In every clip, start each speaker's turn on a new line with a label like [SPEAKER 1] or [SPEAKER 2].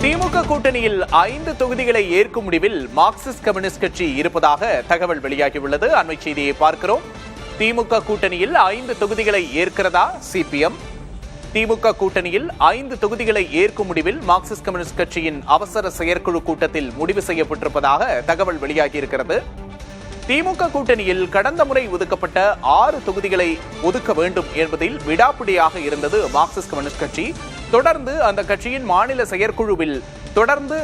[SPEAKER 1] திமுக கூட்டணியில் 5 தொகுதிகளை ஏற்கும் முடிவில் மார்க்சிஸ்ட் கம்யூனிஸ்ட் கட்சி இருப்பதாக தகவல் வெளியாகியுள்ளது. அண்மை செய்தியை பார்க்கிறோம். திமுக கூட்டணியில் 5 தொகுதிகளை ஏற்கிறதா சிபிஎம்? திமுக கூட்டணியில் 5 தொகுதிகளை ஏற்கும் முடிவில் மார்க்சிஸ்ட் கம்யூனிஸ்ட் கட்சியின் அவசர செயற்குழு கூட்டத்தில் முடிவு செய்யப்பட்டிருப்பதாக தகவல் வெளியாகியிருக்கிறது. திமுக கூட்டணியில் கடந்த முறை ஒதுக்கப்பட்ட 6 தொகுதிகளை ஒதுக்க வேண்டும் என்பதில் விடாப்பிடியாக இருந்தது மார்க்சிஸ்ட் கம்யூனிஸ்ட் கட்சி. தொடர்ந்து அந்த கட்சியின் மாநில செயற்குழுவில் தொடர்ந்து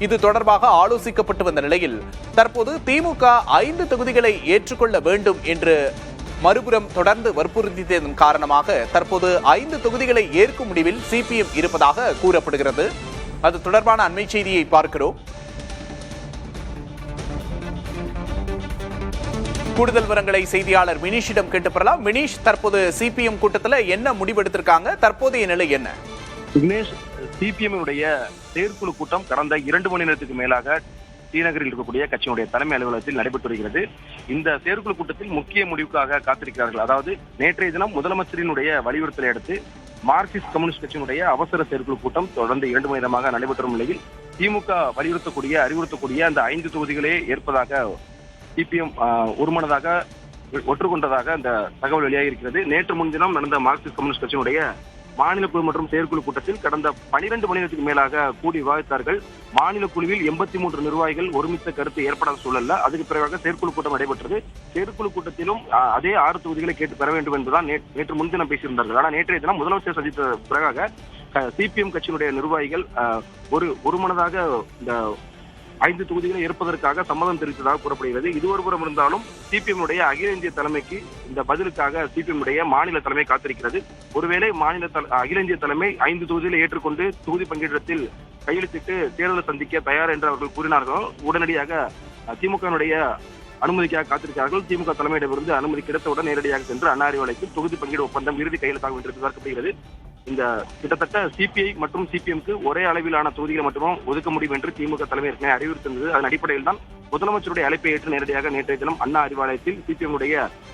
[SPEAKER 1] இது தொடர்பாக ஆலோசிக்கப்பட்டு வந்த நிலையில் தற்போது திமுக 5 தொகுதிகளை ஏற்றுக்கொள்ள வேண்டும் என்று மறுபுறம் தொடர்ந்து வற்புறுத்தியதன் காரணமாக தற்போது 5 தொகுதிகளை ஏற்கும் முடிவில் சிபிஎம் இருப்பதாக கூறப்படுகிறது. அது தொடர்பான அண்மை செய்தியை பார்க்கிறோம். கூடுதல் விவரங்களை செய்தியாளர் வினீஷிடம் கேட்டு பெறலாம். வினீஷ், தற்போது சிபிஎம் கூட்டத்தில் என்ன முடிவெடுத்திருக்காங்க? தற்போதைய நிலை என்ன?
[SPEAKER 2] விக்னேஷ், சிபிஎம் செயற்குழு கூட்டம் கடந்த 2 மணி நேரத்துக்கு மேலாக ஸ்ரீநகரில் இருக்கக்கூடிய கட்சியினுடைய தலைமை அலுவலகத்தில் நடைபெற்று வருகிறது. இந்த செயற்குழு கூட்டத்தில் முக்கிய முடிவுக்காக காத்திருக்கிறார்கள். அதாவது நேற்றைய தினம் முதலமைச்சரினுடைய வலியுறுத்தலை அடுத்து மார்க்சிஸ்ட் கம்யூனிஸ்ட் கட்சியினுடைய அவசர செயற்குழு கூட்டம் தொடர்ந்து 2 மணி நேரமாக நடைபெற்ற நிலையில் திமுக அறிவுறுத்தக்கூடிய அந்த 5 தொகுதிகளே ஏற்பதாக சிபிஎம் ஒருமனதாக ஒற்றுக்கொண்டதாக அந்த தகவல் வெளியாகி இருக்கிறது. நேற்று முன்தினம் நடந்த மார்க்சிஸ்ட் கம்யூனிஸ்ட் கட்சியினுடைய மாநில குழு மற்றும் செயற்குழு கூட்டத்தில் கடந்த 12 மணி நேரத்துக்கு மேலாக கூடி விவாதித்தார்கள். மாநில குழுவில் 83 நிர்வாகிகள் ஒருமித்த கருத்து ஏற்படாத சூழல்ல அதுக்கு பிறகு செயற்குழு கூட்டம் நடைபெற்றது. செயற்குழு கூட்டத்திலும் அதே 6 தொகுதிகளை கேட்டு பெற வேண்டும் என்பதுதான் நேற்று முன்தினம் பேசியிருந்தார்கள். ஆனால் நேற்றைய தினம் முதலமைச்சர் சந்தித்த பிறகாக சிபிஎம் கட்சியினுடைய நிர்வாகிகள் ஒருமனதாக இந்த 5 தொகுதிகளை ஏற்பதற்காக சம்மதம் தெரிவித்ததாக கூறப்படுகிறது. இது ஒருபுறம் இருந்தாலும் சிபிஎம் அகில இந்திய தலைமைக்கு இந்த பதிலுக்காக சிபிஎம் மாநில தலைமை காத்திருக்கிறது. ஒருவேளை அகில இந்திய தலைமை 5 தொகுதிகளை ஏற்றுக்கொண்டு தொகுதி பங்கீட்டத்தில் கையெழுத்திட்டு தேர்தலை சந்திக்க தயார் என்று அவர்கள் கூறினார்களோ உடனடியாக திமுக அனுமதிக்காக காத்திருக்கிறார்கள். திமுக தலைமையிடமிருந்து அனுமதி கிடைத்தவுடன் நேரடியாக சென்று அண்ணா அறிவாலயத்தில் தொகுதி பங்கீடு ஒப்பந்தம் இறுதி கையெழுத்தாகும் என்று எதிர்பார்க்கப்படுகிறது. இந்த கிட்டத்தட்ட சிபிஐ மற்றும் சிபிஎம்க்கு ஒரே அளவிலான தொகுதிகளை மட்டுமே ஒதுக்க முடியும் என்று திமுக தலைமை ஏற்கனவே அறிவுறுத்திருந்தது. அதன் அடிப்படையில் தான் முதலமைச்சருடைய அழைப்பை ஏற்று நேரடியாக நேற்றைய தினம் அண்ணா அறிவாலயத்தில் சிபிஎம்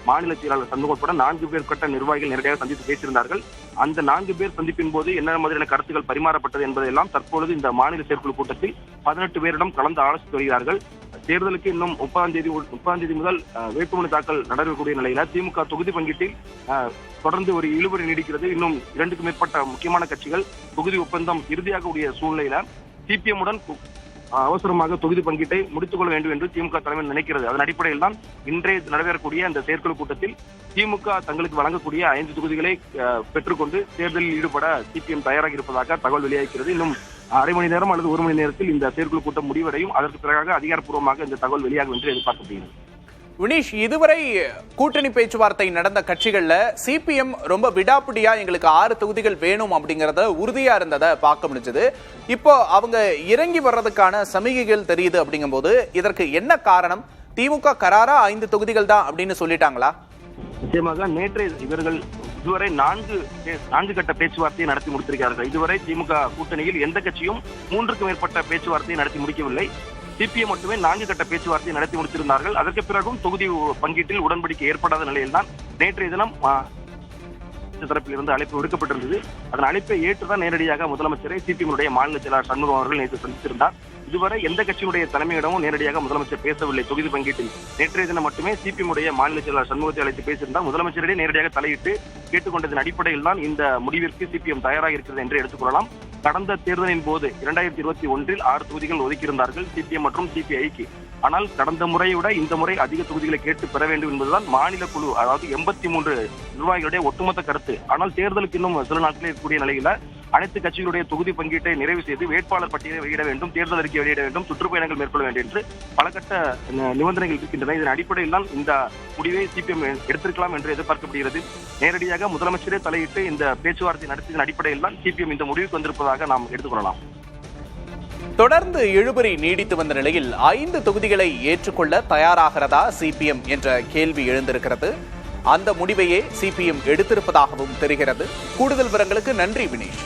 [SPEAKER 2] மாநில செயலாளர் சண்முகம் உட்பட 4 பேர் கொண்ட நிர்வாகிகள் நேரடியாக சந்தித்து பேசியிருந்தார்கள். அந்த 4 பேர் சந்திப்பின் போது என்ன மாதிரியான கருத்துக்கள் பரிமாறப்பட்டது என்பதையெல்லாம் தற்பொழுது இந்த மாநில செயற்குழு கூட்டத்தில் 18 பேரிடம் கலந்து ஆலோசித்து வருகிறார்கள். தேர்தலுக்கு இன்னும் 30ஆம் தேதி முதல் வேட்புமனு தாக்கல் நடைபெறக்கூடிய நிலையில திமுக தொகுதி பங்கீட்டில் தொடர்ந்து ஒரு இழுபறி நீடிக்கிறது. இன்னும் 2க்கும் மேற்பட்ட முக்கியமான கட்சிகள் தொகுதி ஒப்பந்தம் இறுதியாகக்கூடிய சூழ்நிலையில சிபிஎம் உடன் அவசரமாக தொகுதி பங்கீட்டை முடித்துக் கொள்ள வேண்டும் என்று திமுக தலைமை நினைக்கிறது. அதன் அடிப்படையில் தான் இன்றைய நடைபெறக்கூடிய அந்த செயற்குழு கூட்டத்தில் திமுக தங்களுக்கு வழங்கக்கூடிய 5 தொகுதிகளை பெற்றுக்கொண்டு தேர்தலில் ஈடுபட சிபிஎம் தயாராக இருப்பதாக தகவல் வெளியாகிறது. இன்னும் அரை மணி நேரம் அல்லது 1 மணி நேரத்தில் இந்த செயற்குழு கூட்டம் முடிவடையும். அதற்கு பிறகு அதிகாரப்பூர்வமாக இந்த தகவல் வெளியாகும் என்று எதிர்பார்க்கப்படுகிறது.
[SPEAKER 1] வினீஷ், இதுவரை கூட்டணி பேச்சுவார்த்தை நடந்த கட்சிகள்ல சிபிஎம் ரொம்ப விடாப்பிடியா எங்களுக்கு 6 தொகுதிகள் வேணும் அப்படிங்கறத உறுதியா இருந்ததை பார்க்க முடிஞ்சது. இப்போ அவங்க இறங்கி வர்றதுக்கான சமிகைகள் தெரியுது. அப்படிங்கும் போது இதற்கு என்ன காரணம்? திமுக கராரா 5 தொகுதிகள் தான் அப்படின்னு சொல்லிட்டாங்களா?
[SPEAKER 2] நிச்சயமாக நேற்று இவர்கள் இதுவரை 4 கட்ட பேச்சுவார்த்தையை நடத்தி முடித்திருக்கிறார்கள். இதுவரை திமுக கூட்டணியில் எந்த கட்சியும் 3க்கும் மேற்பட்ட பேச்சுவார்த்தையை நடத்தி முடிக்கவில்லை. சிபிஎம் மட்டுமே 4 கட்ட பேச்சுவார்த்தையை நடத்தி முடித்திருந்தார்கள். அதற்கு பிறகும் தொகுதி பங்கீட்டில் உடன்படிக்கை ஏற்படாத நிலையில் தான் நேற்றைய தினம் தரப்பிலிருந்து அழைப்பு விடுக்கப்பட்டிருந்தது. அதன் அழைப்பை ஏற்றுதான் நேரடியாக முதலமைச்சரை சிபிஎம் மாநில செயலாளர் சண்முகம் அவர்கள் நேற்று சந்தித்திருந்தார். இதுவரை எந்த கட்சியினுடைய தலைமையிடமும் நேரடியாக முதலமைச்சர் பேசவில்லை. தொகுதி பங்கீட்டில் நேற்றைய தினம் மட்டுமே சிபிஎம் மாநில செயலாளர் சண்முகத்தை அழைத்து பேசியிருந்தார். முதலமைச்சரிடையே நேரடியாக தலையிட்டு கேட்டுக்கொண்டதன் அடிப்படையில் தான் இந்த முடிவிற்கு சிபிஎம் தயாராக இருக்கிறது என்று எடுத்துக்கொள்ளலாம். கடந்த தேர்தலின் போது 2021 6 தொகுதிகள் ஒதுக்கியிருந்தார்கள் சிபிஎம் மற்றும் சிபிஐக்கு. ஆனால் கடந்த முறையை விட இந்த முறை அதிக தொகுதிகளை கேட்டு பெற வேண்டும் என்பதுதான் மாநில குழு, அதாவது 83 நிர்வாகிகளுடைய ஒட்டுமொத்த கருத்து. ஆனால் தேர்தலுக்கு இன்னும் சில நாட்களில் இருக்கக்கூடிய நிலையில அனைத்து கட்சிகளுடைய தொகுதி பங்கீட்டை நிறைவு செய்து வேட்பாளர் பட்டியலை வெளியிட வேண்டும், தேர்தல் அறிக்கை வெளியிட வேண்டும், சுற்றுப்பயணங்கள் மேற்கொள்ள வேண்டும் என்று பல கட்ட நிபந்தனைகள் இருக்கின்றன. இதன் அடிப்படையில் தான் இந்த முடிவை சிபிஎம் எடுத்திருக்கலாம் என்று எதிர்பார்க்கப்படுகிறது. நேரடியாக முதலமைச்சரே தலையிட்டு இந்த பேச்சுவார்த்தை நடத்தியதன் அடிப்படையில் தான் சிபிஎம் இந்த முடிவுக்கு வந்திருப்பதாக நாம் எடுத்துக்கொள்ளலாம்.
[SPEAKER 1] தொடர்ந்து இழுபறி நீடித்து வந்த நிலையில் 5 தொகுதிகளை ஏற்றுக்கொள்ள தயாராகிறதா சிபிஎம் என்ற கேள்வி எழுந்திருக்கிறது. அந்த முடிவையே சிபிஎம் எடுத்திருப்பதாகவும் தெரிகிறது. கூடுதல் விவரங்களுக்கு நன்றி வினீஷ்.